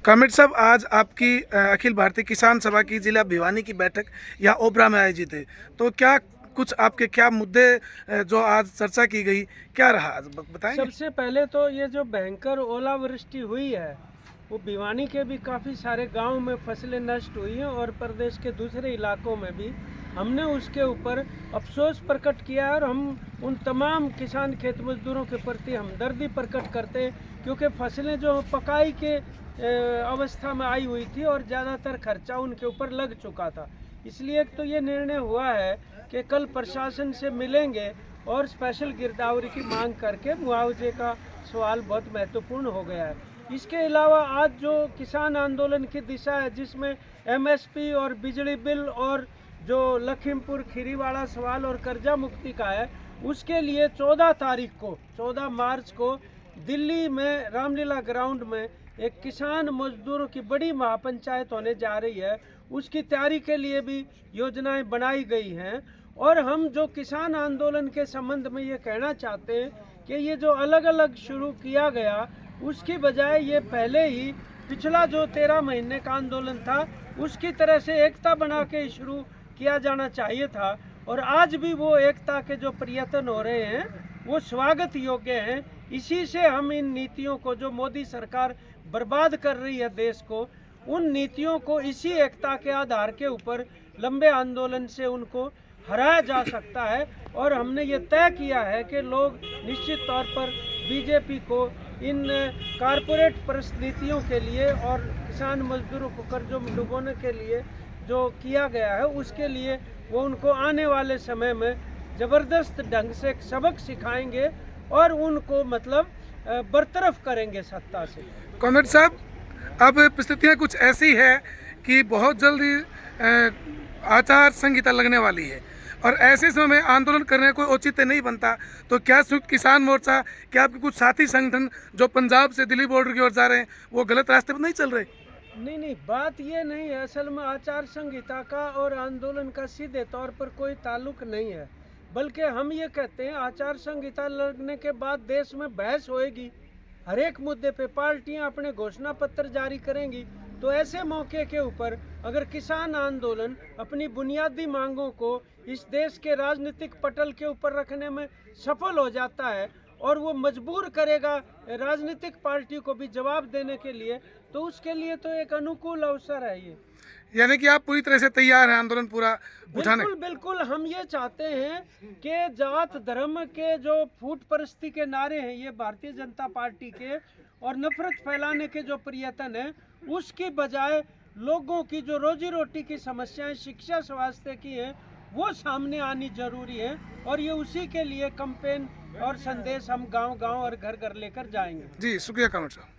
कामिड साहब, आज आपकी अखिल भारतीय किसान सभा की जिला भिवानी की बैठक यहाँ ओबरा में आयोजित है। तो क्या कुछ आपके क्या मुद्दे जो आज चर्चा की गई, क्या रहा आज बताएंगे? सबसे पहले तो ये जो भयंकर ओलावृष्टि हुई है वो भिवानी के भी काफ़ी सारे गांव में फसलें नष्ट हुई हैं और प्रदेश के दूसरे इलाकों में भी हमने उसके ऊपर अफसोस प्रकट किया है और हम उन तमाम किसान खेत मजदूरों के प्रति हमदर्दी प्रकट करते हैं, क्योंकि फसलें जो पकाई के अवस्था में आई हुई थी और ज़्यादातर खर्चा उनके ऊपर लग चुका था। इसलिए एक तो ये निर्णय हुआ है कि कल प्रशासन से मिलेंगे और स्पेशल गिरदावरी की मांग करके मुआवजे का सवाल बहुत महत्वपूर्ण हो गया है। इसके अलावा आज जो किसान आंदोलन की दिशा है, जिसमें एमएसपी और बिजली बिल और जो लखीमपुर खीरी वाला सवाल और कर्जा मुक्ति का है, उसके लिए 14 मार्च को दिल्ली में रामलीला ग्राउंड में एक किसान मजदूरों की बड़ी महापंचायत होने जा रही है। उसकी तैयारी के लिए भी योजनाएं बनाई गई हैं और हम जो किसान आंदोलन के संबंध में ये कहना चाहते हैं कि ये जो अलग अलग शुरू किया गया, उसकी बजाय ये पहले ही पिछला जो 13 महीने का आंदोलन था उसकी तरह से एकता बना के शुरू किया जाना चाहिए था। और आज भी वो एकता के जो प्रयत्न हो रहे हैं वो स्वागत योग्य हैं। इसी से हम इन नीतियों को, जो मोदी सरकार बर्बाद कर रही है देश को, उन नीतियों को इसी एकता के आधार के ऊपर लंबे आंदोलन से उनको हराया जा सकता है। और हमने ये तय किया है कि लोग निश्चित तौर पर बीजेपी को इन कारपोरेट परिस्थितियों के लिए और किसान मजदूरों को कर्जों में डुबोने के लिए जो किया गया है, उसके लिए वो उनको आने वाले समय में ज़बरदस्त ढंग से सबक सिखाएंगे और उनको मतलब बरतरफ करेंगे सत्ता से। कामिड साहब, अब परिस्थितियाँ कुछ ऐसी है कि बहुत जल्दी आचार संहिता लगने वाली है और ऐसे समय में आंदोलन करने का कोई औचित्य नहीं बनता। तो क्या संयुक्त किसान मोर्चा, क्या आपके कुछ साथी संगठन जो पंजाब से दिल्ली बॉर्डर की ओर जा रहे हैं वो गलत रास्ते पर नहीं चल रहे? नहीं, बात ये नहीं है। असल में आचार संहिता का और आंदोलन का सीधे तौर पर कोई ताल्लुक नहीं है, बल्कि हम ये कहते हैं आचार संहिता लगने के बाद देश में बहस होएगी, हर एक मुद्दे पे पार्टियां अपने घोषणा पत्र जारी करेंगी। तो ऐसे मौके के ऊपर अगर किसान आंदोलन अपनी बुनियादी मांगों को इस देश के राजनीतिक पटल के ऊपर रखने में सफल हो जाता है और वो मजबूर करेगा राजनीतिक पार्टी को भी जवाब देने के लिए, तो उसके लिए तो एक अनुकूल अवसर है ये। यानी कि आप पूरी तरह से तैयार हैं आंदोलन पूरा उठाने? बिल्कुल बिल्कुल, हम ये चाहते हैं कि जात धर्म के जो फूट परस्ती के नारे हैं ये भारतीय जनता पार्टी के, और नफरत फैलाने के जो प्रयत्न है, उसकी बजाय लोगों की जो रोजी रोटी की समस्याएं, शिक्षा स्वास्थ्य की है, वो सामने आनी जरूरी है। और ये उसी के लिए कैंपेन और संदेश हम गांव गांव और घर घर लेकर जाएंगे। जी, शुक्रिया कामिड साहब।